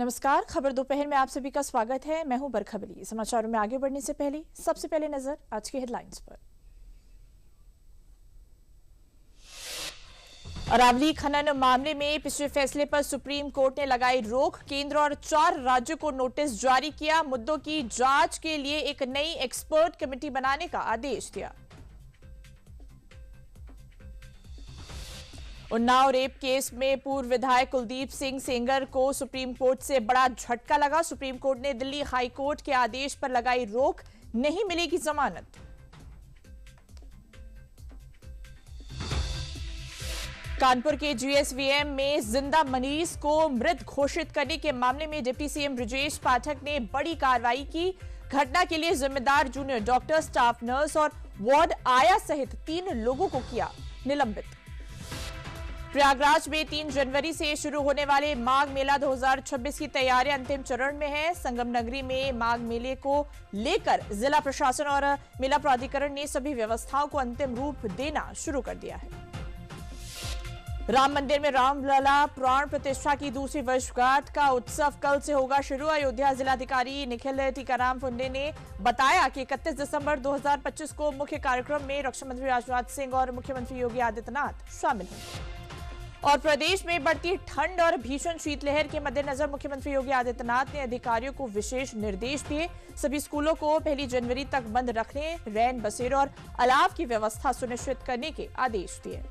नमस्कार, खबर दोपहर में आप सभी का स्वागत है। मैं हूं बरखबली। समाचारों में आगे बढ़ने से पहले सबसे पहले नजर आज की हेडलाइंस पर। अरावली खनन मामले में पिछले फैसले पर सुप्रीम कोर्ट ने लगाई रोक। केंद्र और 4 राज्यों को नोटिस जारी किया। मुद्दों की जांच के लिए एक नई एक्सपर्ट कमेटी बनाने का आदेश दिया। उन्नाव रेप केस में पूर्व विधायक कुलदीप सिंह सेंगर को सुप्रीम कोर्ट से बड़ा झटका लगा। सुप्रीम कोर्ट ने दिल्ली हाई कोर्ट के आदेश पर लगाई रोक, नहीं मिलेगी जमानत। कानपुर के जीएसवीएम में जिंदा मरीज को मृत घोषित करने के मामले में डिप्टी सीएम ब्रजेश पाठक ने बड़ी कार्रवाई की। घटना के लिए जिम्मेदार जूनियर डॉक्टर, स्टाफ नर्स और वार्ड आया सहित 3 लोगों को किया निलंबित। प्रयागराज में 3 जनवरी से शुरू होने वाले माघ मेला 2026 की तैयारियां अंतिम चरण में है। संगम नगरी में माघ मेले को लेकर जिला प्रशासन और मेला प्राधिकरण ने सभी व्यवस्थाओं को अंतिम रूप देना शुरू कर दिया है। राम मंदिर में रामलला प्राण प्रतिष्ठा की दूसरी वर्षगांठ का उत्सव कल से होगा शुरू। अयोध्या जिलाधिकारी निखिल टीकाराम फुंडे ने बताया कि 31 दिसंबर 2025 को मुख्य कार्यक्रम में रक्षा मंत्री राजनाथ सिंह और मुख्यमंत्री योगी आदित्यनाथ शामिल होंगे। और प्रदेश में बढ़ती ठंड और भीषण शीतलहर के मद्देनजर मुख्यमंत्री योगी आदित्यनाथ ने अधिकारियों को विशेष निर्देश दिए। सभी स्कूलों को 1 जनवरी तक बंद रखने, रैन बसेरों और अलाव की व्यवस्था सुनिश्चित करने के आदेश दिए।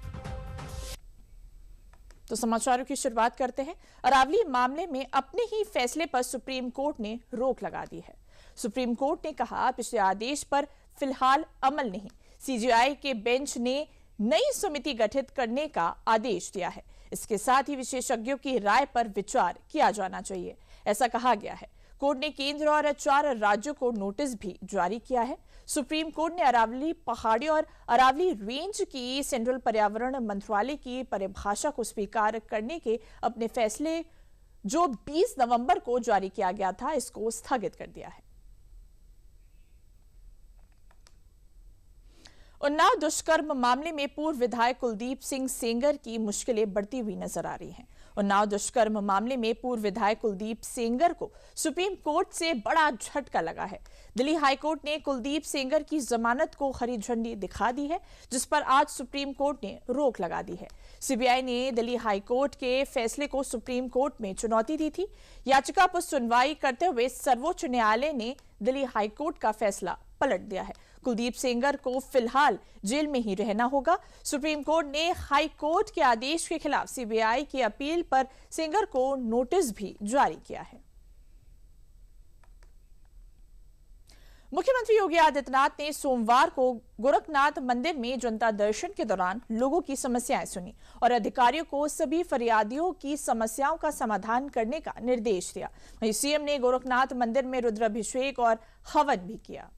तो समाचारों की शुरुआत करते हैं। अरावली मामले में अपने ही फैसले पर सुप्रीम कोर्ट ने रोक लगा दी है। सुप्रीम कोर्ट ने कहा, पिछले आदेश पर फिलहाल अमल नहीं। सीजेआई के बेंच ने नई समिति गठित करने का आदेश दिया है। इसके साथ ही विशेषज्ञों की राय पर विचार किया जाना चाहिए, ऐसा कहा गया है। कोर्ट ने केंद्र और 4 राज्यों को नोटिस भी जारी किया है। सुप्रीम कोर्ट ने अरावली पहाड़ी और अरावली रेंज की सेंट्रल पर्यावरण मंत्रालय की परिभाषा को स्वीकार करने के अपने फैसले जो 20 नवंबर को जारी किया गया था, इसको स्थगित कर दिया है। उन्नाव दुष्कर्म मामले में पूर्व विधायक कुलदीप सिंह सेंगर की मुश्किलें बढ़ती हुई नजर आ रही हैं। उन्नाव दुष्कर्म मामले में पूर्व विधायक कुलदीप सेंगर को सुप्रीम कोर्ट से बड़ा झटका लगा है। दिल्ली हाई कोर्ट ने कुलदीप सेंगर की जमानत को हरी झंडी दिखा दी है, जिस पर आज सुप्रीम कोर्ट ने रोक लगा दी है। सीबीआई ने दिल्ली हाई कोर्ट के फैसले को सुप्रीम कोर्ट में चुनौती दी थी। याचिका पर सुनवाई करते हुए सर्वोच्च न्यायालय ने दिल्ली हाई कोर्ट का फैसला पलट दिया है। कुलदीप सेंगर को फिलहाल जेल में ही रहना होगा। सुप्रीम कोर्ट ने हाई कोर्ट के आदेश के खिलाफ सीबीआई की अपील पर सेंगर को नोटिस भी जारी किया है। मुख्यमंत्री योगी आदित्यनाथ ने सोमवार को गोरखनाथ मंदिर में जनता दर्शन के दौरान लोगों की समस्याएं सुनी और अधिकारियों को सभी फरियादियों की समस्याओं का समाधान करने का निर्देश दिया। वहीं सीएम ने गोरखनाथ मंदिर में रुद्राभिषेक और हवन भी किया।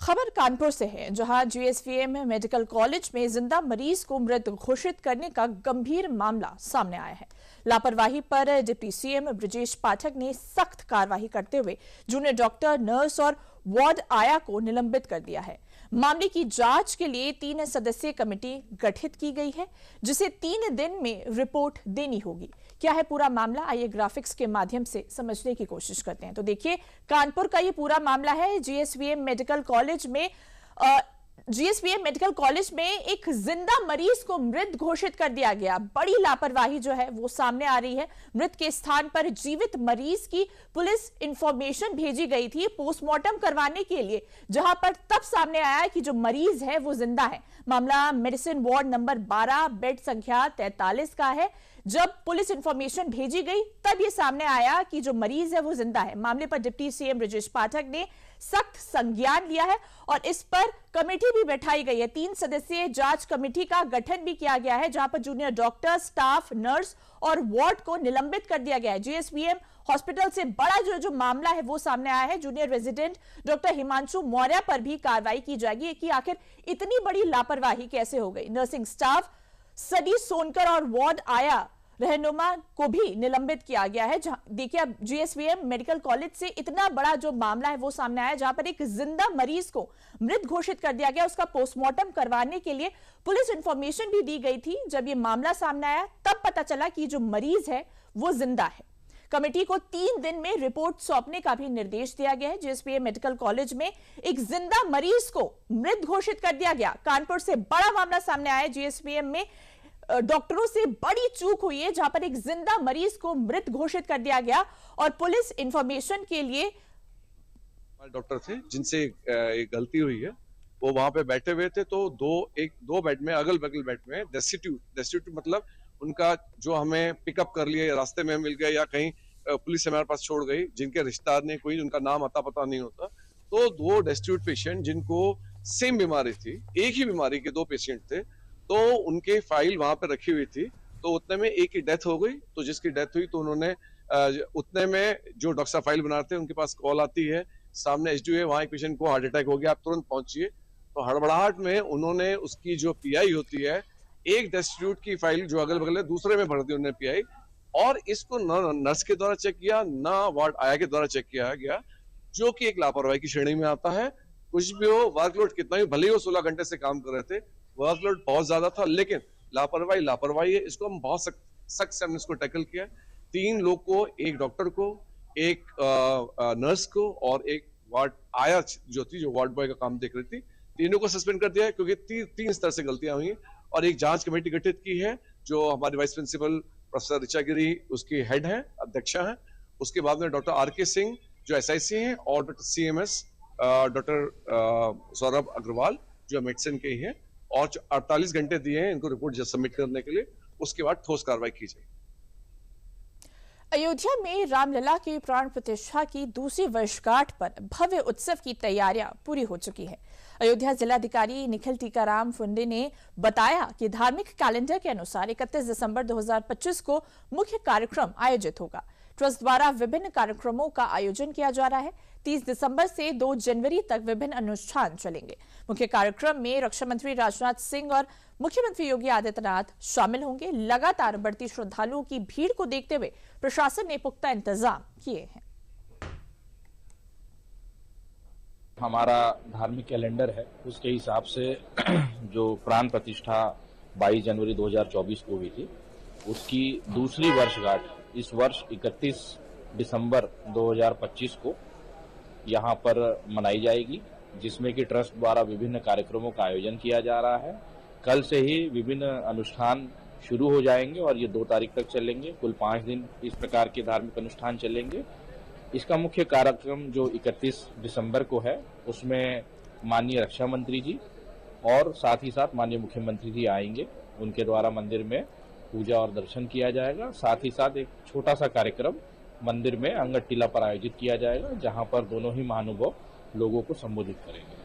खबर कानपुर से है, जहां जीएसवीएम मेडिकल कॉलेज में जिंदा मरीज को मृत घोषित करने का गंभीर मामला सामने आया है। लापरवाही पर डिप्टी सीएम ब्रजेश पाठक ने सख्त कार्रवाई करते हुए जूनियर डॉक्टर, नर्स और वार्ड आया को निलंबित कर दिया है। मामले की जांच के लिए 3 सदस्यीय कमेटी गठित की गई है, जिसे 3 दिन में रिपोर्ट देनी होगी। क्या है पूरा मामला, आइए ग्राफिक्स के माध्यम से समझने की कोशिश करते हैं। तो देखिए, कानपुर का ये पूरा मामला है। जीएसवीएम मेडिकल कॉलेज में एक जिंदा मरीज को मृत घोषित कर दिया गया। बड़ी लापरवाही जो है वो सामने आ रही है। मृत के स्थान पर जीवित मरीज की पुलिस इंफॉर्मेशन भेजी गई थी पोस्टमार्टम करवाने के लिए, जहां पर तब सामने आया कि जो मरीज है वो जिंदा है। मामला मेडिसिन वार्ड नंबर 12 बेड संख्या 43 का है। जब पुलिस इंफॉर्मेशन भेजी गई तब ये सामने आया कि जो मरीज है वो जिंदा है। मामले पर डिप्टी सीएम ब्रजेश पाठक ने सख्त संज्ञान लिया है और इस पर कमेटी भी बैठाई गई है। 3 सदस्यीय जांच कमेटी का गठन भी किया गया है, जहां पर जूनियर डॉक्टर, स्टाफ नर्स और वार्ड को निलंबित कर दिया गया है। जीएसवीएम हॉस्पिटल से बड़ा जो मामला है वो सामने आया है। Junior resident doctor Himanshu Maurya पर भी कार्रवाई की जाएगी कि आखिर इतनी बड़ी लापरवाही कैसे हो गई। नर्सिंग स्टाफ सदी सोनकर और वार्ड आया रहनुमा को भी निलंबित किया गया है। देखिए, अब जीएसवीएम मेडिकल कॉलेज से इतना बड़ा जो मामला है वो सामने आया, जहां पर एक जिंदा मरीज को मृत घोषित कर दिया गया। उसका पोस्टमार्टम करवाने के लिए पुलिस इंफॉर्मेशन भी दी गई थी। जब ये मामला सामने आया तब पता चला कि जो मरीज है वो जिंदा है। कमेटी को 3 दिन में रिपोर्ट सौंपने का भी निर्देश दिया गया है। जीएसवीएम मेडिकल कॉलेज में एक जिंदा मरीज को मृत घोषित कर दिया गया। कानपुर से बड़ा मामला सामने आया। जीएसवीएम में डॉक्टरों से बड़ी चूक हुई है, जहां पर एक जिंदा मरीज को मृत घोषित कर दिया गया और पुलिस इंफॉर्मेशन के लिए डॉक्टर थे जिनसे एक गलती हुई है, वो वहां पे बैठे हुए थे। तो दो बेड में, अगल बगल बेड में डेस्टिट्यूट मतलब उनका जो हमें पिकअप कर लिया, रास्ते में मिल गया या कहीं पुलिस हमारे पास छोड़ गई, जिनके रिश्तेदार ने कोई उनका नाम अता पता नहीं होता, तो 2 डेस्टिट्यूट पेशेंट जिनको सेम बीमारी थी, एक ही बीमारी के 2 पेशेंट थे, तो उनके फाइल वहां पे रखी हुई थी। तो उतने में एक की डेथ हो गई। तो जिसकी डेथ हुई तो उन्होंने उतने में जो डॉक्टर साहब फाइल बनाते हैं उनके पास कॉल आती है, सामने एसडीओ है, वहां एक पेशेंट को हार्ट अटैक हो गया, आप तुरंत पहुंचिए। तो हड़बड़ाहट में उन्होंने उसकी जो पीआई होती है, एक डेस्टिट्यूट की फाइल जो अगल बगल है दूसरे में भर दी उन्होंने पीआई, और इसको न नर्स के द्वारा चेक किया, न वार्ड आया के द्वारा चेक किया गया, जो कि एक लापरवाही की श्रेणी में आता है। कुछ भी हो, वर्कलोड कितना ही, भले ही वो 16 घंटे से काम कर रहे थे, वर्कलोड बहुत ज्यादा था, लेकिन लापरवाही है। इसको हम बहुत सख्त से हमने इसको टैकल किया। 3 लोग को, एक डॉक्टर को, एक नर्स को और एक वार्ड आया जो थी, जो वार्ड बॉय का काम देख रही थी, तीनों को सस्पेंड कर दिया है, क्योंकि 3 स्तर से गलतियां हुई। और एक जांच कमेटी गठित की है, जो हमारी वाइस प्रिंसिपल प्रोफेसर ऋचा गिरी उसकी हेड है, अध्यक्षा है। उसके बाद में डॉक्टर आर के सिंह जो एसआईसी हैं, और doctor CMS doctor Saurabh Agarwal जो मेडिसिन के ही हैं, और 48 घंटे दिए हैं इनको रिपोर्ट सबमिट करने के लिए। उसके बाद ठोस कार्रवाई की जाएगी। अयोध्या में रामलला की प्राण प्रतिष्ठा की दूसरी वर्षगांठ पर भव्य उत्सव की तैयारियां पूरी हो चुकी है। अयोध्या जिलाधिकारी निखिल टीकाराम फुंडे ने बताया कि धार्मिक कैलेंडर के अनुसार 31 दिसंबर 2025 को मुख्य कार्यक्रम आयोजित होगा। ट्रस्ट द्वारा विभिन्न कार्यक्रमों का आयोजन किया जा रहा है। 30 दिसंबर से 2 जनवरी तक विभिन्न अनुष्ठान चलेंगे। मुख्य कार्यक्रम में रक्षा मंत्री राजनाथ सिंह और मुख्यमंत्री योगी आदित्यनाथ शामिल होंगे। लगातार बढ़ती श्रद्धालुओं की भीड़ को देखते हुए प्रशासन ने पुख्ता इंतजाम किए हैं। हमारा धार्मिक कैलेंडर है, उसके हिसाब से जो प्राण प्रतिष्ठा 22 जनवरी 2024 को हुई थी, उसकी दूसरी वर्षगांठ इस वर्ष 31 दिसंबर 2025 को यहाँ पर मनाई जाएगी, जिसमें कि ट्रस्ट द्वारा विभिन्न कार्यक्रमों का आयोजन किया जा रहा है। कल से ही विभिन्न अनुष्ठान शुरू हो जाएंगे और ये 2 तारीख तक चलेंगे। कुल 5 दिन इस प्रकार के धार्मिक अनुष्ठान चलेंगे। इसका मुख्य कार्यक्रम जो 31 दिसंबर को है, उसमें माननीय रक्षा मंत्री जी और साथ ही साथ माननीय मुख्यमंत्री जी आएंगे। उनके द्वारा मंदिर में पूजा और दर्शन किया जाएगा। साथ ही साथ एक छोटा सा कार्यक्रम मंदिर में अंगद टीला पर आयोजित किया जाएगा, जहां पर दोनों ही महानुभाव लोगों को संबोधित करेंगे।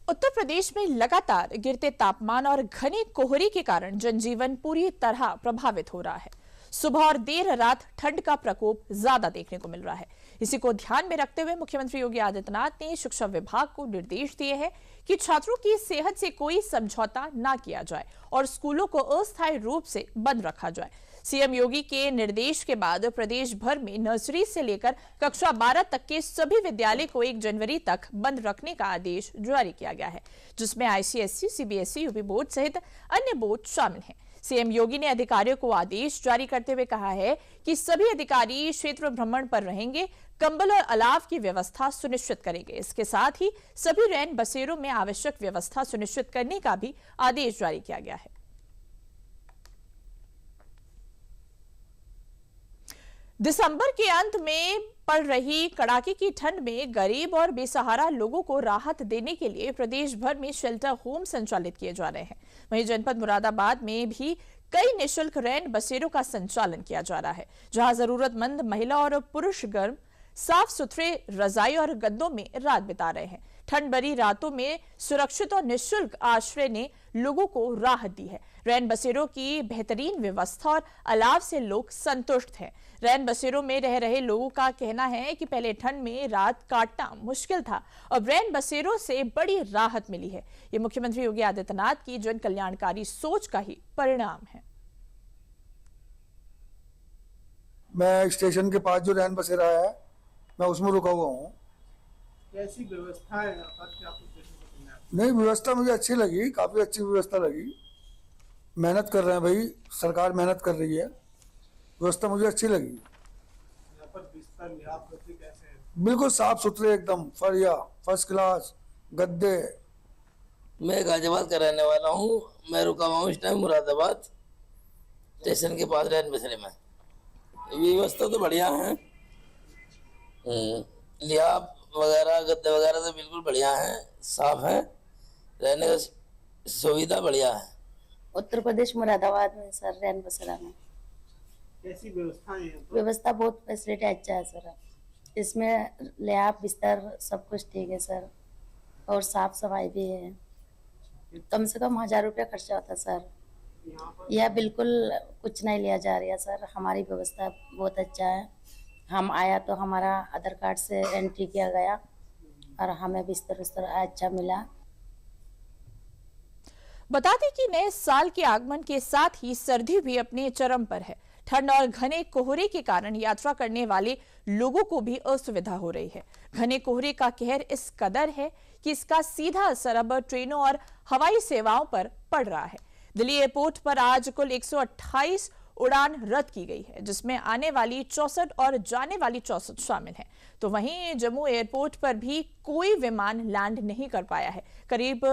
उत्तर प्रदेश में लगातार गिरते तापमान और घने कोहरे के कारण जनजीवन पूरी तरह प्रभावित हो रहा है। सुबह और देर रात ठंड का प्रकोप ज्यादा देखने को मिल रहा है। इसी को ध्यान में रखते हुए मुख्यमंत्री योगी आदित्यनाथ ने शिक्षा विभाग को निर्देश दिए हैं कि छात्रों की सेहत से कोई समझौता ना किया जाए और स्कूलों को अस्थायी रूप से बंद रखा जाए। सीएम योगी के निर्देश के बाद प्रदेश भर में नर्सरी से लेकर कक्षा 12 तक के सभी विद्यालय को 1 जनवरी तक बंद रखने का आदेश जारी किया गया है, जिसमें आईसीएसई, सीबीएसई, यूपी बोर्ड सहित अन्य बोर्ड शामिल हैं। सीएम योगी ने अधिकारियों को आदेश जारी करते हुए कहा है कि सभी अधिकारी क्षेत्र भ्रमण पर रहेंगे, कंबल और अलाव की व्यवस्था सुनिश्चित करेंगे। इसके साथ ही सभी रैन बसेरों में आवश्यक व्यवस्था सुनिश्चित करने का भी आदेश जारी किया गया है। दिसंबर के अंत में पड़ रही कड़ाके की ठंड में गरीब और बेसहारा लोगों को राहत देने के लिए प्रदेश भर में शेल्टर होम संचालित किए जा रहे हैं। वहीं जनपद मुरादाबाद में भी कई निःशुल्क रैन बसेरों का संचालन किया जा रहा है, जहां जरूरतमंद महिला और पुरुष गर्म साफ सुथरे रजाई और गद्दों में रात बिता रहे हैं। ठंड भरी रातों में सुरक्षित और निःशुल्क आश्रय ने लोगों को राहत दी है। रैन बसेरों की बेहतरीन व्यवस्था और अलाव से लोग संतुष्ट हैं। रैन बसेरों में रह रहे लोगों का कहना है कि पहले ठंड में रात काटना मुश्किल था और रैन बसेरों से बड़ी राहत मिली है। ये मुख्यमंत्री योगी आदित्यनाथ की जन कल्याणकारी सोच का ही परिणाम है। मैं स्टेशन के पास जो रैन बसेरा है मैं उसमें रुका हुआ हूँ। कैसी व्यवस्था है यहाँ पर कि आपको स्टेशन पर मिलना है? नहीं, व्यवस्था मुझे अच्छी लगी, काफ़ी अच्छी व्यवस्था लगी। मेहनत कर रहे हैं भाई, सरकार मेहनत कर रही है, व्यवस्था मुझे अच्छी लगी। यहाँ पर बिस्तर लिहाफ गद्दे कैसे हैं? बिल्कुल साफ सुथरे, एकदम फरिया, फर्स्ट क्लास गद्दे। मैं गाजियाबाद का रहने वाला हूँ। मैं रुका हुआ हूँ इस टाइम मुरादाबाद स्टेशन के पास रैन बसेरे में। व्यवस्था तो बढ़िया है, लिहाफ वगैरह गद्दे वगैरह तो बिल्कुल बढ़िया है, साफ है, रहने का सुविधा बढ़िया है। उत्तर प्रदेश मुरादाबाद में सर, रैन बसेरा में कैसी व्यवस्था है यहाँ पर? व्यवस्था बहुत फैसिलिटी अच्छा है सर। इसमें लिहाफ बिस्तर सब कुछ ठीक है सर, और साफ सफाई भी है। कम से कम 1000 रुपया खर्चा होता है सर। यहाँ पर यह बिल्कुल कुछ नहीं लिया जा रहा है सर। हमारी व्यवस्था बहुत अच्छा है। हम आया तो हमारा आधार कार्ड से एंट्री किया गया और हमें बिस्तर उस्तर अच्छा मिला। बता दें कि नए साल के आगमन के साथ ही सर्दी भी अपने चरम पर है। ठंड और घने कोहरे के कारण यात्रा करने वाले लोगों को भी असुविधा हो रही है। घने कोहरे का कहर इस कदर है कि इसका सीधा असर अब ट्रेनों और हवाई सेवाओं पर पड़ रहा है। दिल्ली एयरपोर्ट पर आज कुल 128 उड़ान रद्द की गई है, जिसमें आने वाली 64 और जाने वाली 64 शामिल हैं। तो वहीं जम्मू एयरपोर्ट पर भी कोई विमान लैंड नहीं कर पाया है। करीब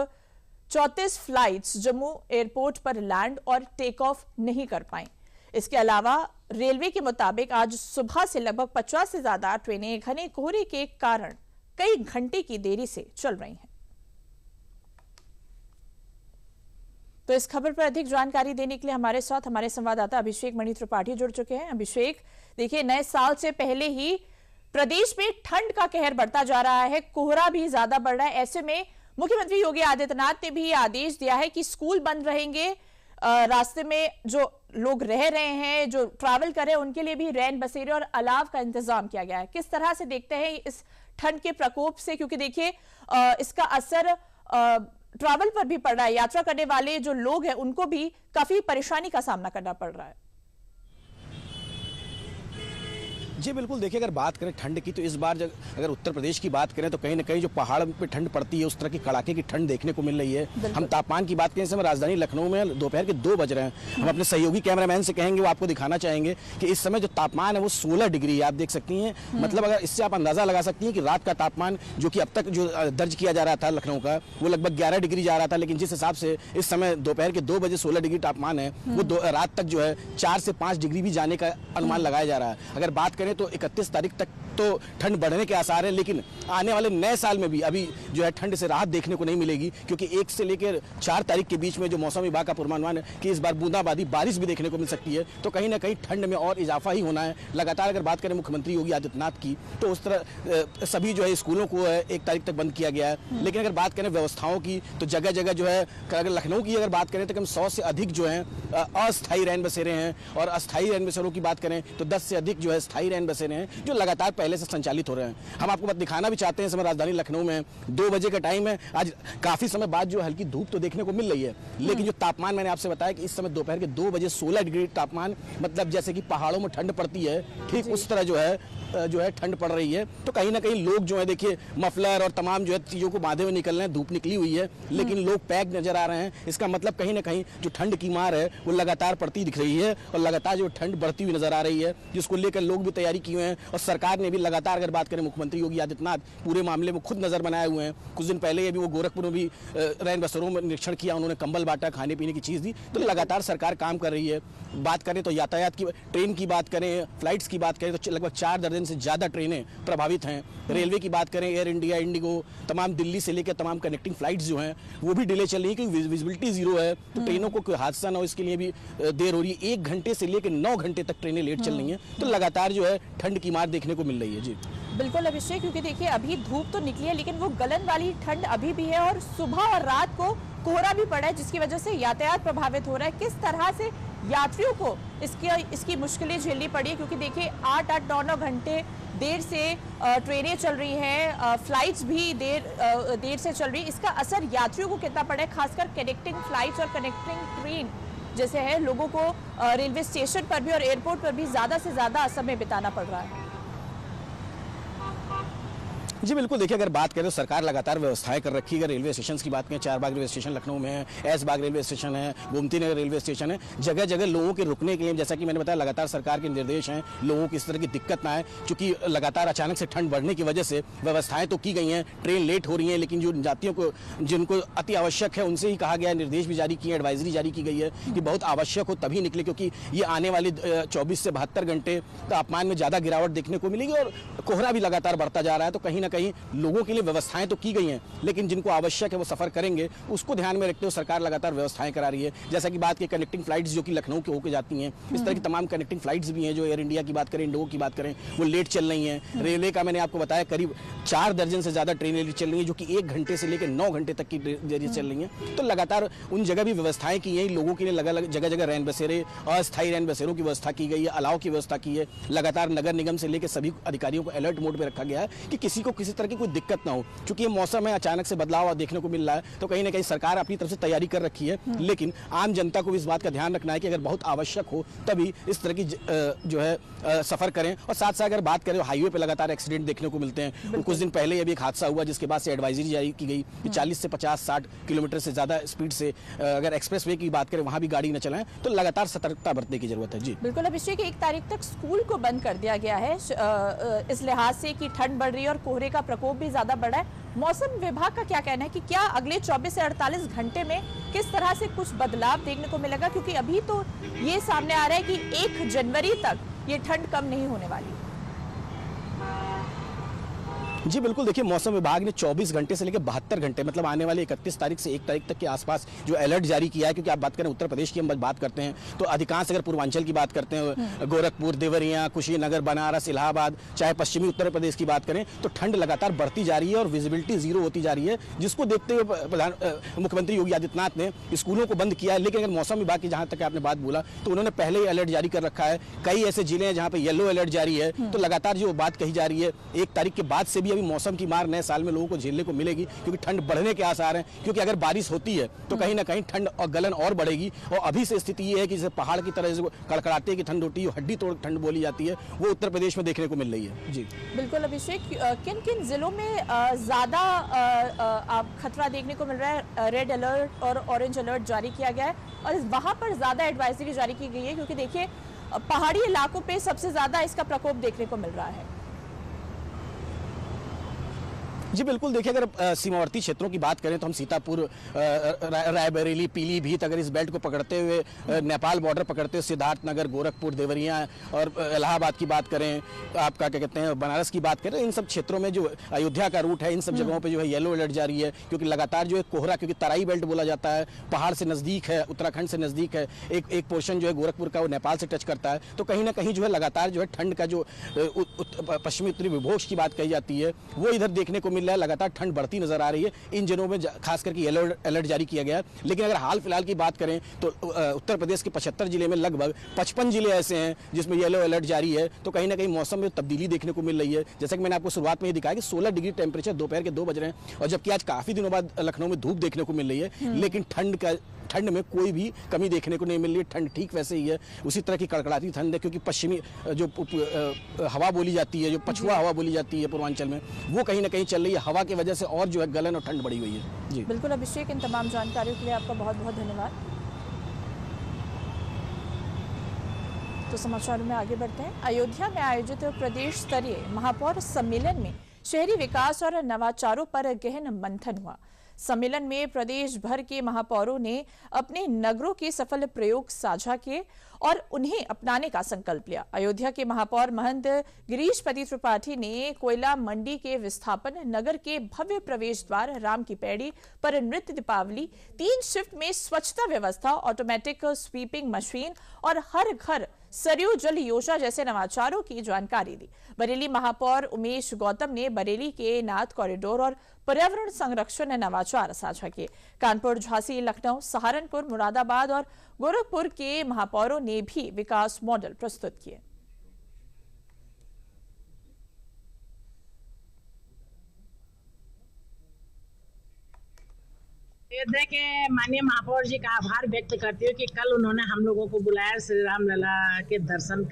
34 फ्लाइट्स जम्मू एयरपोर्ट पर लैंड और टेक ऑफ नहीं कर पाई। इसके अलावा रेलवे के मुताबिक आज सुबह से लगभग 50 से ज्यादा ट्रेनें घने कोहरे के कारण कई घंटे की देरी से चल रही हैं। तो इस खबर पर अधिक जानकारी देने के लिए हमारे साथ हमारे संवाददाता अभिषेक मणि त्रिपाठी जुड़ चुके हैं। अभिषेक, देखिए, नए साल से पहले ही प्रदेश में ठंड का कहर बढ़ता जा रहा है, कोहरा भी ज्यादा बढ़ रहा है। ऐसे में मुख्यमंत्री योगी आदित्यनाथ ने भी आदेश दिया है कि स्कूल बंद रहेंगे, रास्ते में जो लोग रह रहे हैं, जो ट्रैवल कर रहे हैं, उनके लिए भी रैन बसेरे और अलाव का इंतजाम किया गया है। किस तरह से देखते हैं इस ठंड के प्रकोप से, क्योंकि देखिए इसका असर ट्रैवल पर भी पड़ रहा है। यात्रा करने वाले जो लोग हैं उनको भी काफी परेशानी का सामना करना पड़ रहा है। जी बिल्कुल, देखिए, अगर बात करें ठंड की तो इस बार अगर उत्तर प्रदेश की बात करें तो कहीं ना कहीं जो पहाड़ पे ठंड पड़ती है उस तरह की कड़ाके की ठंड देखने को मिल रही है। हम तापमान की बात करें, इस समय राजधानी लखनऊ में दोपहर के 2 बज रहे हैं। हम अपने सहयोगी कैमरामैन से कहेंगे, वो आपको दिखाना चाहेंगे कि इस समय जो तापमान है वो 16 डिग्री है, आप देख सकती हैं। मतलब अगर इससे आप अंदाजा लगा सकती हैं कि रात का तापमान जो कि अब तक जो दर्ज किया जा रहा था लखनऊ का, वो लगभग 11 डिग्री जा रहा था, लेकिन जिस हिसाब से इस समय दोपहर के 2 बजे 16 डिग्री तापमान है, वो रात तक जो है 4 से 5 डिग्री भी जाने का अनुमान लगाया जा रहा है। अगर बात करें तो 31 तारीख तक तो ठंड बढ़ने के आसार है, लेकिन आने वाले नए साल में भी अभी जो है ठंड से राहत देखने को नहीं मिलेगी, क्योंकि 1 से लेकर 4 तारीख के बीच में जो मौसम विभाग का पूर्वानुमान है कि इस बार बूंदाबांदी बारिश भी देखने को मिल सकती है। तो कहीं ना कहीं ठंड में और इजाफा ही होना है लगातार। अगर बात करें मुख्यमंत्री योगी आदित्यनाथ की, तो उस तरह सभी जो है स्कूलों को 1 तारीख तक बंद किया गया है। लेकिन अगर बात करें व्यवस्थाओं की तो जगह जगह जो है, अगर लखनऊ की अगर बात करें तो कम 100 से अधिक जो है अस्थायी रैन बसेरे हैं, और अस्थायी रैन बसेरों की बात करें तो 10 से अधिक जो है स्थायी रैन बसेरे हैं, जो लगातार पहले से संचालित हो रहे हैं। हम आपको दिखाना भी चाहते हैं, इस समय राजधानी लखनऊ में 2 बजे का टाइम है। आज काफी समय बाद जो हल्की धूप तो देखने को मिल रही है, लेकिन जो तापमान मैंने आपसे बताया कि इस समय दोपहर के 2 बजे 16 डिग्री तापमान, मतलब जैसे कि पहाड़ों में ठंड पड़ती है, ठीक उस तरह जो है ठंड पड़ रही है। तो कहीं ना कहीं लोग जो है, देखिए, मफलर और तमाम जो है चीजों को बांधे हुए निकल रहे हैं। धूप निकली हुई है लेकिन लोग पैक नजर आ रहे हैं। इसका मतलब कहीं ना कहीं जो ठंड की मार है वो लगातार पड़ती दिख रही है, और लगातार जो ठंड बढ़ती हुई नजर आ रही है, जिसको लेकर लोग भी तैयारी किए हुए हैं। और सरकार ने भी लगातार, अगर बात करें, मुख्यमंत्री योगी आदित्यनाथ पूरे मामले में खुद नजर बनाए हुए हैं। कुछ दिन पहले भी वो गोरखपुर में भी रैन बसेरों में निरीक्षण किया, उन्होंने कंबल बांटा, खाने पीने की चीज दी। तो लगातार सरकार काम कर रही है। बात करें तो यातायात की, ट्रेन की बात करें, फ्लाइट्स की बात करें तो लगभग 4 दर्जन से ज्यादा ट्रेनें प्रभावित हैं। रेलवे की बात करें, एयर इंडिया, इंडिगो, तमाम दिल्ली से लेकर तमाम कनेक्टिंग फ्लाइट्स जो हैं वो भी डिले चल रही है, क्योंकि विजिबिलिटी 0 है। तो ट्रेनों को कोई हादसा ना हो, इसके लिए भी देर हो रही है। 1 घंटे से लेकर 9 घंटे तक ट्रेनें लेट चल रही हैं। तो लगातार जो है ठंड की मार देखने को मिल रही है। जी बिल्कुल अभिषेक, क्योंकि देखिए अभी धूप तो निकली है, लेकिन वो गलन वाली ठंड अभी भी है, और सुबह और रात को कोहरा भी पड़ा है, जिसकी वजह से यातायात प्रभावित हो रहा है। किस तरह से यात्रियों को इसकी मुश्किलें झेलनी पड़ी है, क्योंकि देखिए 8-8, 9-9 घंटे देर से ट्रेनें चल रही हैं, फ्लाइट्स भी देर से चल रही है। इसका असर यात्रियों को कितना पड़ा है, खासकर कनेक्टिंग फ्लाइट्स और कनेक्टिंग ट्रेन जैसे है, लोगों को रेलवे स्टेशन पर भी और एयरपोर्ट पर भी ज्यादा से ज्यादा समय बिताना पड़ रहा है। जी बिल्कुल, देखिए अगर बात करें तो सरकार लगातार व्यवस्थाएं कर रखी है। अगर रेलवे स्टेशन की बात करें, चारबाग रेलवे स्टेशन लखनऊ में है, ऐशबाग रेलवे स्टेशन है, गोमती नगर रेलवे स्टेशन है, जगह जगह लोगों के रुकने के लिए, जैसा कि मैंने बताया, लगातार सरकार के निर्देश हैं, लोगों को इस तरह की दिक्कत ना आए। चूंकि लगातार अचानक से ठंड बढ़ने की वजह से व्यवस्थाएं तो की गई हैं, ट्रेन लेट हो रही हैं, लेकिन जो यात्रियों को जिनको अति आवश्यक है उनसे ही कहा गया है, निर्देश भी जारी किए, एडवाइजरी जारी की गई है कि बहुत आवश्यक हो तभी निकले, क्योंकि ये आने वाले 24 से 72 घंटे तापमान में ज्यादा गिरावट देखने को मिलेगी और कोहरा भी लगातार बढ़ता जा रहा है। तो कहीं ना कहीं लोगों के लिए व्यवस्थाएं तो की गई हैं, लेकिन जिनको आवश्यक है वो सफर करेंगे, उसको ध्यान में रखते हुए सरकार लगातार व्यवस्थाएं करा रही है। जैसा कि बात की कनेक्टिंग फ्लाइट्स जो कि लखनऊ के होकर जाती हैं, इस तरह की तमाम कनेक्टिंग फ्लाइट्स भी हैं। जो एयर इंडिया की बात करें, इंडिगो की बात करें, वो लेट चल रही हैं। रेलवे का मैंने आपको बताया करीब 4 दर्जन से ज्यादा ट्रेनें लेट चल रही हैं, जो कि 1 घंटे से लेकर 9 घंटे तक की देरी चल रही हैं। तो लगातार उन जगह भी व्यवस्थाएं की हैं, लोगों के लिए जगह जगह रैन बसेरे, अस्थायी रैन बसेरों की व्यवस्था की गई है, अलाव की व्यवस्था की है। लगातार नगर निगम से लेकर सभी अधिकारियों को अलर्ट मोड पर रखा गया है कि किसी को किसी तरह की कोई दिक्कत ना हो। क्योंकि ये मौसम है, अचानक से बदलाव देखने को मिल रहा है, तो कहीं ना कहीं सरकार अपनी तरफ से तैयारी कर रखी है। लेकिन आम जनता को भी इस बात का ध्यान रखना है कि अगर बहुत आवश्यक हो तभी इस तरह की जो है सफर करें। और साथ साथ अगर बात करें, हाईवे पे लगातार एक्सीडेंट देखने को मिलते हैं। कुछ दिन पहले अभी एक हादसा हुआ जिसके बाद से एडवाइजरी जारी की गई कि 40 से 50-60 किलोमीटर से ज्यादा स्पीड से अगर एक्सप्रेस वे की बात करें वहां भी गाड़ी न चलाएं। तो लगातार सतर्कता बरतने की जरूरत है। जी बिल्कुल अभिषेक, 1 तारीख तक स्कूल को बंद कर दिया गया है इस लिहाज से कि ठंड बढ़ रही है और कोहरे का प्रकोप भी ज्यादा बढ़ा है। मौसम विभाग का क्या कहना है कि क्या अगले 24 से 48 घंटे में किस तरह से कुछ बदलाव देखने को मिलेगा, क्योंकि अभी तो ये सामने आ रहा है कि 1 जनवरी तक ये ठंड कम नहीं होने वाली। जी बिल्कुल, देखिए मौसम विभाग ने 24 घंटे से लेकर 72 घंटे मतलब आने वाले 31 तारीख से 1 तारीख तक के आसपास जो अलर्ट जारी किया है। क्योंकि आप बात करें उत्तर प्रदेश की, हम बात करते हैं तो अधिकांश, अगर पूर्वांचल की बात करते हैं, गोरखपुर, देवरिया, कुशीनगर, बनारस, इलाहाबाद, चाहे पश्चिमी उत्तर प्रदेश की बात करें, तो ठंड लगातार बढ़ती जा रही है और विजिबिलिटी 0 होती जा रही है, जिसको देखते हुए मुख्यमंत्री योगी आदित्यनाथ ने स्कूलों को बंद किया है। लेकिन अगर मौसम विभाग की जहां तक आपने बात बोला, तो उन्होंने पहले ही अलर्ट जारी कर रखा है। कई ऐसे जिले हैं जहां पर येलो अलर्ट जारी है। तो लगातार जो बात कही जा रही है, 1 तारीख के बाद से भी अभी मौसम की मार नए साल में लोगों को झेलने को मिलेगी, क्योंकि ठंड बढ़ने के आसार हैं। क्योंकि अगर बारिश होती है तो कहीं ना कहीं ठंड और गलन और बढ़ेगी। और अभी से स्थिति ये है कि जैसे पहाड़ की तरह कड़कड़ाते की ठंड होती है, हड्डी तोड़ ठंड बोली जाती है, वो उत्तर प्रदेश में देखने को मिल रही है। जी बिल्कुल अभिषेक, किन किन जिलों में ज्यादा आप खतरा देखने को मिल रहा है? रेड अलर्ट और ऑरेंज अलर्ट जारी किया गया है और वहां पर ज्यादा एडवाइजरी जारी की गई है, क्योंकि देखिए पहाड़ी इलाकों पे सबसे ज्यादा इसका प्रकोप देखने को मिल रहा है। जी बिल्कुल, देखिए अगर सीमावर्ती क्षेत्रों की बात करें तो हम सीतापुर, रायबरेली, पीलीभीत, अगर इस बेल्ट को पकड़ते हुए नेपाल बॉर्डर पकड़ते हुए सिद्धार्थनगर, गोरखपुर, देवरिया और इलाहाबाद की बात करें, आपका क्या कहते हैं बनारस की बात करें, इन सब क्षेत्रों में जो अयोध्या का रूट है, इन सब जगहों पे जो है येलो अलर्ट जारी है। क्योंकि लगातार जो है कोहरा, क्योंकि तराई बेल्ट बोला जाता है, पहाड़ से नजदीक है, उत्तराखंड से नजदीक है, एक पोर्शन जो है गोरखपुर का वो नेपाल से टच करता है। तो कहीं ना कहीं जो है लगातार जो है ठंड का जो पश्चिमी उत्तरी विभोग की बात कही जाती है, वो इधर देखने को मिल रहा है। लगातार ठंड बढ़ती नजर आ रही है। इन जिलों में खास करके येलो अलर्ट जारी किया गया है। लेकिन अगर हाल फिलहाल की बात करें तो उत्तर प्रदेश के 75 जिले में लगभग 55 जिले ऐसे हैं जिसमें येलो अलर्ट जारी है। तो कहीं ना कहीं मौसम में तब्दीली देखने को मिल रही है। जैसा कि मैंने आपको शुरुआत में ही दिखाया कि 16 डिग्री टेम्परेचर दोपहर के 2 बज रहे हैं, और जबकि आज काफी दिनों बाद लखनऊ में धूप देखने को मिल रही है, लेकिन ठंड में कोई भी कमी देखने को नहीं मिल रही है। ठंड ठीक वैसे ही है, उसी तरह की कड़कड़ाती ठंड है। क्योंकि पश्चिमी जो हवा बोली जाती है, जो पछुआ हवा बोली जाती है पूर्वांचल में, वो कहीं ना कहीं चल रही है। हवा की वजह से और जो है गलन और ठंड बढ़ी हुई है। जी बिल्कुल अभिषेक, इन तमाम जानकारियों के लिए आपका बहुत बहुत धन्यवाद। तो समाचारों में आगे बढ़ते हैं। अयोध्या में आयोजित प्रदेश स्तरीय महापौर सम्मेलन में शहरी विकास और नवाचारों पर गहन मंथन हुआ। सम्मेलन में प्रदेश भर के महापौरों ने अपने नगरों के सफल प्रयोग साझा किए और उन्हें अपनाने का संकल्प लिया। अयोध्या के महापौर महंत गिरीशपति त्रिपाठी ने कोयला मंडी के विस्थापन, नगर के भव्य प्रवेश द्वार, राम की पैड़ी पर नृत्य दीपावली, 3 शिफ्ट में स्वच्छता व्यवस्था, ऑटोमेटिक स्वीपिंग मशीन और हर घर सरयू जल योजना जैसे नवाचारों की जानकारी दी। बरेली महापौर उमेश गौतम ने बरेली के नाथ कॉरिडोर और पर्यावरण संरक्षण नवाचार साझा किए। कानपुर, झांसी, लखनऊ, सहारनपुर, मुरादाबाद और गोरखपुर के महापौरों ने भी विकास मॉडल प्रस्तुत किए। अयोध्या के माननीय महापौर जी का आभार व्यक्त करती हूँ कि कल उन्होंने हम लोगों को बुलाया, श्री राम लला के दर्शन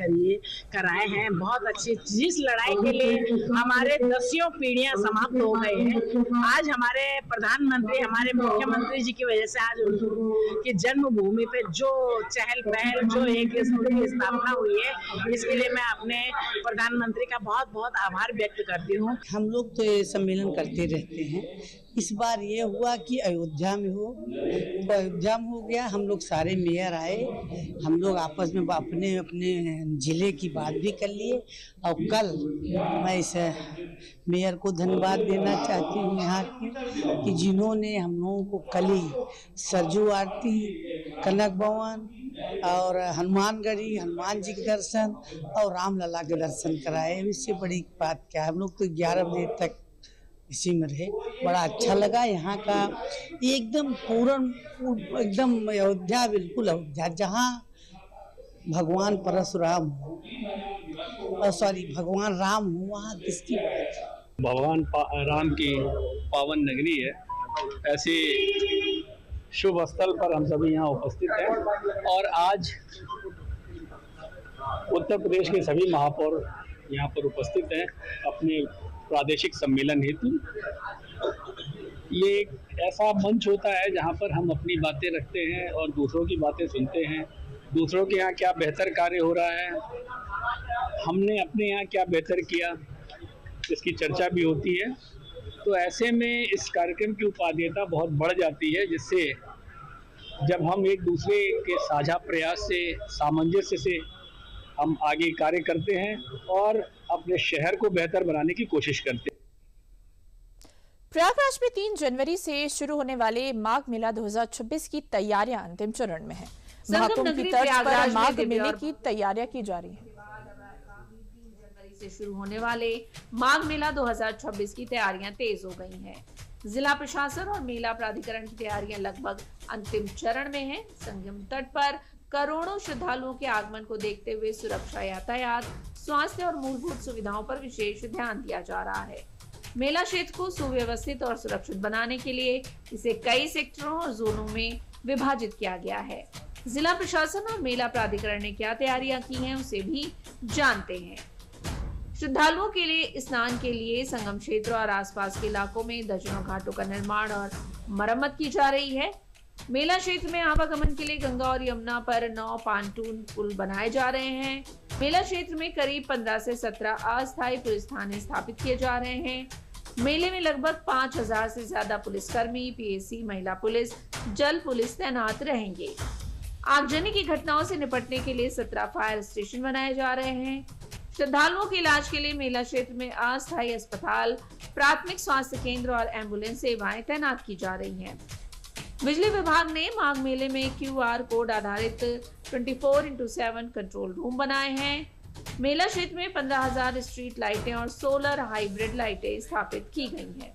कराए हैं। बहुत अच्छी, जिस लड़ाई के लिए हमारे दसियों पीढ़ियां समाप्त हो गए हैं, आज हमारे प्रधानमंत्री, हमारे मुख्यमंत्री जी की वजह से आज उनकी जन्मभूमि पे जो चहल पहल, जो एक उनकी स्थापना हुई है, इसके लिए मैं अपने प्रधानमंत्री का बहुत बहुत आभार व्यक्त करती हूँ। हम लोग तो ये सम्मेलन करते रहते हैं। इस बार ये हुआ कि अयोध्या में हो गया। हम लोग सारे मेयर आए, हम लोग आपस में अपने अपने जिले की बात भी कर लिए। और कल मैं इस मेयर को धन्यवाद देना चाहती हूँ यहाँ के, कि जिन्होंने हम लोगों को कल ही सरजू आरती, कनक भवन और हनुमानगढ़ी, हनुमान जी के दर्शन और रामलला के दर्शन कराए। इससे बड़ी बात क्या है, हम लोग तो 11 बजे तक इसी में रहे। बड़ा अच्छा लगा यहाँ का, एकदम पूर्ण एकदम अयोध्या, बिल्कुल अयोध्या, जहाँ भगवान परशुराम हो, भगवान राम हो, वहाँ किसकी बात। भगवान राम की पावन नगरी है। ऐसे शुभ स्थल पर हम सभी यहाँ उपस्थित हैं और आज उत्तर प्रदेश के सभी महापौर यहाँ पर उपस्थित हैं अपने प्रादेशिक सम्मेलन हेतु। ये एक ऐसा मंच होता है जहाँ पर हम अपनी बातें रखते हैं और दूसरों की बातें सुनते हैं। दूसरों के यहाँ क्या बेहतर कार्य हो रहा है, हमने अपने यहाँ क्या बेहतर किया, इसकी चर्चा भी होती है। तो ऐसे में इस कार्यक्रम की उपादेयता बहुत बढ़ जाती है, जिससे जब हम एक दूसरे के साझा प्रयास से, सामंजस्य से हम आगे कार्य करते हैं और अपने शहर को बेहतर बनाने की कोशिश करते हैं। प्रयागराज में 3 जनवरी से शुरू होने वाले माघ मेला 2026 की तैयारियां अंतिम चरण में हैं। महाकुंभ की तर्ज पर माघ मेले की तैयारियां की जा रही हैं। 3 जनवरी से शुरू होने वाले माघ मेला 2026 की तैयारियां तेज हो गई हैं। जिला प्रशासन और मेला प्राधिकरण की तैयारियां लगभग अंतिम चरण में हैं। संगम तट पर करोड़ों श्रद्धालुओं के आगमन को देखते हुए सुरक्षा, यातायात, स्वास्थ्य और मूलभूत सुविधाओं पर विशेष ध्यान दिया जा रहा है। मेला क्षेत्र को सुव्यवस्थित और सुरक्षित बनाने के लिए इसे कई सेक्टरों और जोनों में विभाजित किया गया है। जिला प्रशासन और मेला प्राधिकरण ने क्या तैयारियां की हैं, उसे भी जानते हैं। श्रद्धालुओं के लिए स्नान के लिए संगम क्षेत्र और आसपास के इलाकों में दर्जनों घाटों का निर्माण और मरम्मत की जा रही है। मेला क्षेत्र में आवागमन के लिए गंगा और यमुना पर 9 पांटून पुल बनाए जा रहे हैं। मेला क्षेत्र में करीब 15 से 17 अस्थायी पुलिस थाने स्थापित किए जा रहे हैं। मेले में लगभग 5000 से ज्यादा पुलिसकर्मी, पीएसी, महिला पुलिस, जल पुलिस तैनात रहेंगे। आगजनी की घटनाओं से निपटने के लिए 17 फायर स्टेशन बनाए जा रहे हैं। श्रद्धालुओं के इलाज के लिए मेला क्षेत्र में अस्थायी अस्पताल, प्राथमिक स्वास्थ्य केंद्र और एम्बुलेंस सेवाएं तैनात की जा रही हैं। बिजली विभाग ने माघ मेले में QR कोड आधारित 24/7 कंट्रोल रूम बनाए हैं। मेला क्षेत्र में 15,000 स्ट्रीट लाइटें और सोलर हाइब्रिड लाइटें स्थापित की गई हैं।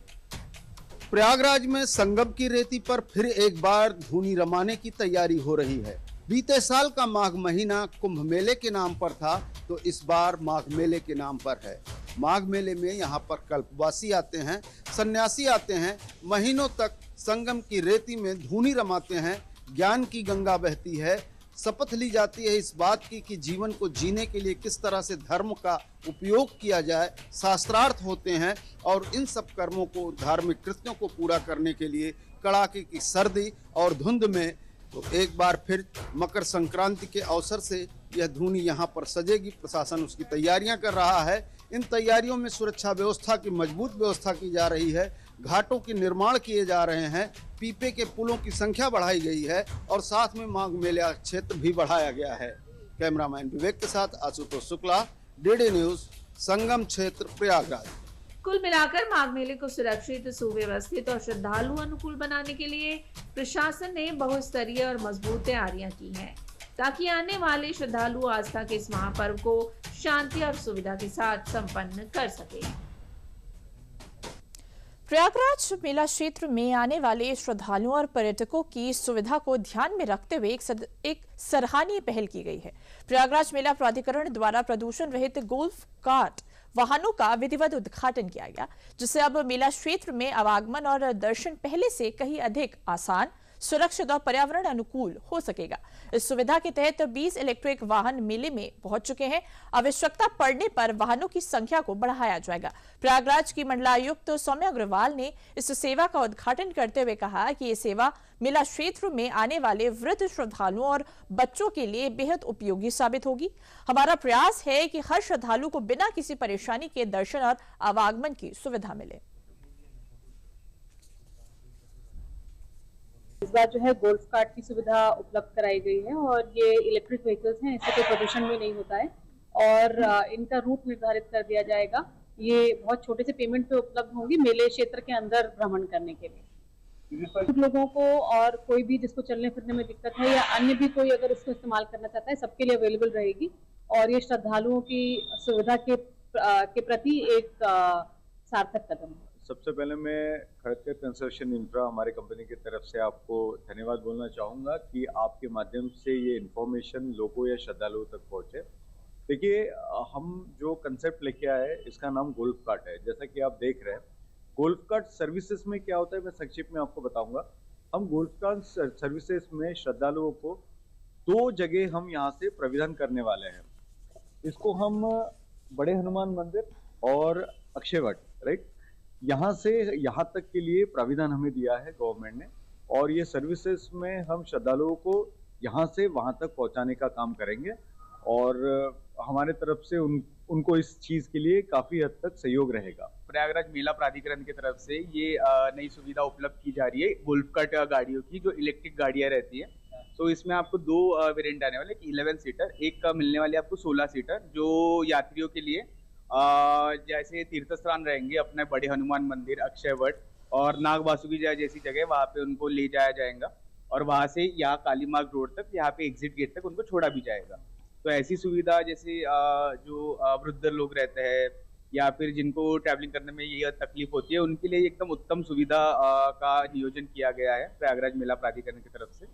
प्रयागराज में संगम की रेती पर फिर एक बार धूनी रमाने की तैयारी हो रही है। बीते साल का माघ महीना कुंभ मेले के नाम पर था, तो इस बार माघ मेले के नाम पर है। माघ मेले में यहाँ पर कल्पवासी आते हैं, सन्यासी आते हैं, महीनों तक संगम की रेती में धूनी रमाते हैं। ज्ञान की गंगा बहती है, शपथ ली जाती है इस बात की कि जीवन को जीने के लिए किस तरह से धर्म का उपयोग किया जाए। शास्त्रार्थ होते हैं और इन सब कर्मों को, धार्मिक कृत्यों को पूरा करने के लिए कड़ाके की सर्दी और धुंध में तो एक बार फिर मकर संक्रांति के अवसर से यह धूनी यहाँ पर सजेगी। प्रशासन उसकी तैयारियां कर रहा है। इन तैयारियों में सुरक्षा व्यवस्था की मजबूत व्यवस्था की जा रही है। घाटों के निर्माण किए जा रहे हैं, पीपे के पुलों की संख्या बढ़ाई गई है और साथ में माघ मेला क्षेत्र भी बढ़ाया गया है। कैमरामैन विवेक के साथ आशुतोष शुक्ला, DD न्यूज, संगम क्षेत्र, प्रयागराज। कुल मिलाकर माघ मेले को सुरक्षित, सुव्यवस्थित और श्रद्धालु अनुकूल बनाने के लिए प्रशासन ने बहुस्तरीय और मजबूत तैयारियां की हैं, ताकि आने वाले श्रद्धालु आस्था के इस महापर्व को शांति और सुविधा के साथ संपन्न कर सके। प्रयागराज मेला क्षेत्र में आने वाले श्रद्धालुओं और पर्यटकों की सुविधा को ध्यान में रखते हुए एक सराहनीय पहल की गई है। प्रयागराज मेला प्राधिकरण द्वारा प्रदूषण रहित गोल्फ कार्ट वाहनों का विधिवत उद्घाटन किया गया, जिससे अब मेला क्षेत्र में आवागमन और दर्शन पहले से कहीं अधिक आसान, सुरक्षित और पर्यावरण अनुकूल हो सकेगा। इस सुविधा के तहत 20 इलेक्ट्रिक वाहन मेले में पहुंच चुके हैं। आवश्यकता पड़ने पर वाहनों की संख्या को बढ़ाया जाएगा। प्रयागराज की मंडलायुक्त सौम्या अग्रवाल ने इस सेवा का उद्घाटन करते हुए कहा कि ये सेवा मेला क्षेत्र में आने वाले वृद्ध श्रद्धालुओं और बच्चों के लिए बेहद उपयोगी साबित होगी। हमारा प्रयास है कि हर श्रद्धालु को बिना किसी परेशानी के दर्शन और आवागमन की सुविधा मिले। इस बार जो है गोल्फ कार्ट की सुविधा उपलब्ध कराई गई है और ये इलेक्ट्रिक व्हीकल्स हैं, इससे कोई प्रदूषण भी नहीं होता है और इनका रूट निर्धारित कर दिया जाएगा। ये बहुत छोटे से पेमेंट पे उपलब्ध होंगी मेले क्षेत्र के अंदर भ्रमण करने के लिए। कुछ लोगों को और कोई भी जिसको चलने फिरने में दिक्कत है या अन्य भी कोई अगर इसको इस्तेमाल करना चाहता है, सबके लिए अवेलेबल रहेगी और ये श्रद्धालुओं की सुविधा के प्रति एक सार्थक कदम है। सबसे पहले मैं खड़गपुर कंस्ट्रक्शन इंफ्रा हमारे कंपनी की तरफ से आपको धन्यवाद बोलना चाहूँगा कि आपके माध्यम से ये इन्फॉर्मेशन लोगों या श्रद्धालुओं तक पहुँचे। देखिए, हम जो कंसेप्ट लेके आए इसका नाम गोल्फ कार्ट है। जैसा कि आप देख रहे हैं, गोल्फ कार्ट सर्विसेज में क्या होता है मैं संक्षिप्त में आपको बताऊंगा। हम गोल्फ कार्ट सर्विसेज में श्रद्धालुओं को 2 जगह हम यहाँ से प्राविधान करने वाले हैं। इसको हम बड़े हनुमान मंदिर और अक्षयवट, राइट, यहाँ से यहाँ तक के लिए प्राविधान हमें दिया है गवर्नमेंट ने और ये सर्विसेज में हम श्रद्धालुओं को यहाँ से वहाँ तक पहुँचाने का काम करेंगे और हमारे तरफ से उनको इस चीज़ के लिए काफ़ी हद तक सहयोग रहेगा। प्रयागराज मेला प्राधिकरण की तरफ से ये नई सुविधा उपलब्ध की जा रही है गोल्फ कार्ट गाड़ियों की, जो इलेक्ट्रिक गाड़ियाँ रहती है। तो इसमें आपको 2 वेरिएंट आने वाले, 11 सीटर, एक का मिलने वाले आपको 16 सीटर, जो यात्रियों के लिए जैसे तीर्थ स्थान रहेंगे अपने बड़े हनुमान मंदिर, अक्षयवट और नाग वासुकी जैसी जगह, वहाँ पे उनको ले जाया जाएगा और वहाँ से यहाँ कालीमार्ग रोड तक, यहाँ पे एग्जिट गेट तक उनको छोड़ा भी जाएगा। तो ऐसी सुविधा जैसे जो वृद्ध लोग रहते हैं या फिर जिनको ट्रैवलिंग करने में ये तकलीफ होती है, उनके लिए एकदम उत्तम सुविधा का नियोजन किया गया है प्रयागराज मेला प्राधिकरण की तरफ से।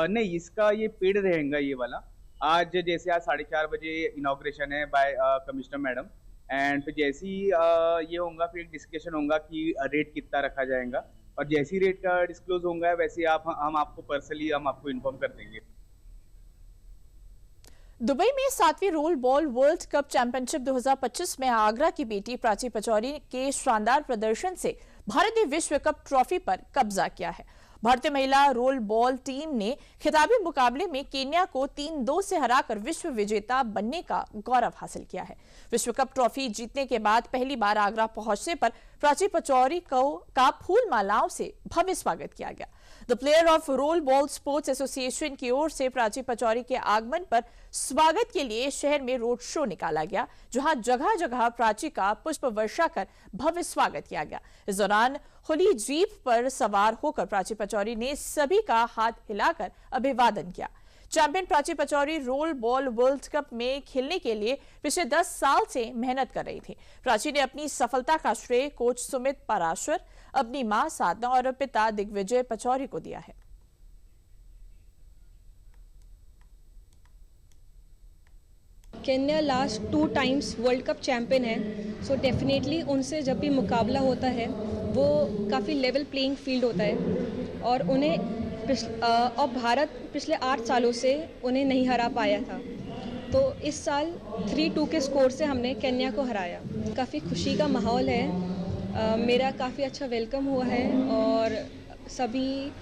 नहीं, इसका ये पेड रहेगा ये वाला। आज जैसे आज 4:30 बजे इनॉग्रेशन है बाय कमिश्नर मैडम, एंड फिर जैसे ही ये होगा फिर डिस्कशन होगा कि रेट कितना रखा जाएगा और जैसी रेट का डिस्क्लोज होगा वैसे हम आपको पर्सनली हम आपको इन्फॉर्म कर देंगे। दुबई में 7वीं roll ball world cup championship 2025 में आगरा की बेटी प्राची पचौरी के शानदार प्रदर्शन से भारत ने विश्व कप ट्रॉफी पर कब्जा किया है। भारतीय महिला रोल बॉल टीम ने खिताबी मुकाबले में केन्या को 3-2 से हराकर विश्व विजेता बनने का गौरव हासिल किया है। विश्व कप ट्रॉफी जीतने के बाद पहली बार आगरा पहुंचने पर प्राची पचौरी का फूल मालाओं से भव्य स्वागत किया गया। The player of role ball sports association की ओर से प्राची पचौरी के आगमन पर स्वागत के लिए शहर में रोड शो निकाला गया, जहां जगह जगह प्राची का पुष्प वर्षा कर भव्य स्वागत किया गया। इस दौरान खुली जीप पर सवार होकर प्राची पचौरी ने सभी का हाथ हिलाकर अभिवादन किया। Champion Prachi Pachauri role ball world cup में खेलने के लिए पिछले 10 साल से मेहनत कर रही थी। प्राची ने अपनी सफलता का श्रेय कोच सुमित पराशर, अपनी मां साधना और पिता दिग्विजय पचौरी को दिया है। Kenya last 2 times world cup champion है, सो डेफिनेटली उनसे जब भी मुकाबला होता है वो काफ़ी लेवल प्लेइंग फील्ड होता है और उन्हें और भारत पिछले 8 सालों से उन्हें नहीं हरा पाया था। तो इस साल 3-2 के स्कोर से हमने केन्या को हराया। काफ़ी खुशी का माहौल है, मेरा काफ़ी अच्छा वेलकम हुआ है और सभी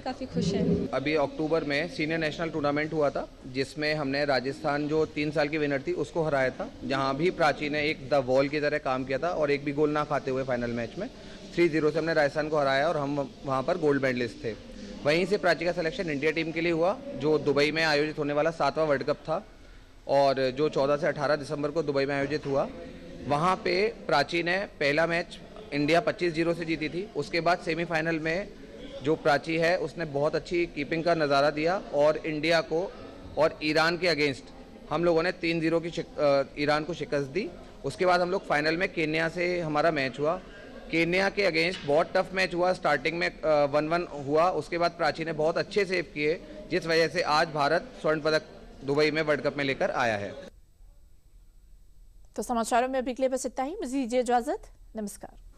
काफ़ी खुश हैं। अभी अक्टूबर में सीनियर नेशनल टूर्नामेंट हुआ था जिसमें हमने राजस्थान जो 3 साल की विनर थी उसको हराया था, जहां भी प्राची ने एक द वॉल की तरह काम किया था और एक भी गोल ना खाते हुए फाइनल मैच में 3-0 से हमने राजस्थान को हराया और हम वहां पर गोल्ड मेडलिस्ट थे। वहीं से प्राची का सिलेक्शन इंडिया टीम के लिए हुआ, जो दुबई में आयोजित होने वाला 7वां वर्ल्ड कप था और जो 14 से 18 दिसंबर को दुबई में आयोजित हुआ। वहाँ पे प्राची ने पहला मैच इंडिया 25-0 से जीती थी। उसके बाद सेमीफाइनल में जो प्राची है उसने बहुत अच्छी कीपिंग का नज़ारा दिया और इंडिया को और ईरान के अगेंस्ट हम लोगों ने 3-0 की ईरान को शिकस्त दी। उसके बाद हम लोग फाइनल में केन्या से हमारा मैच हुआ। केन्या के अगेंस्ट बहुत टफ मैच हुआ, स्टार्टिंग में 1-1 हुआ, उसके बाद प्राची ने बहुत अच्छे सेव किए जिस वजह से आज भारत स्वर्ण पदक दुबई में वर्ल्ड कप में लेकर आया है। तो समाचारों में अभी के लिए बस इतना ही। मुझे दीजिए इजाजत। नमस्कार।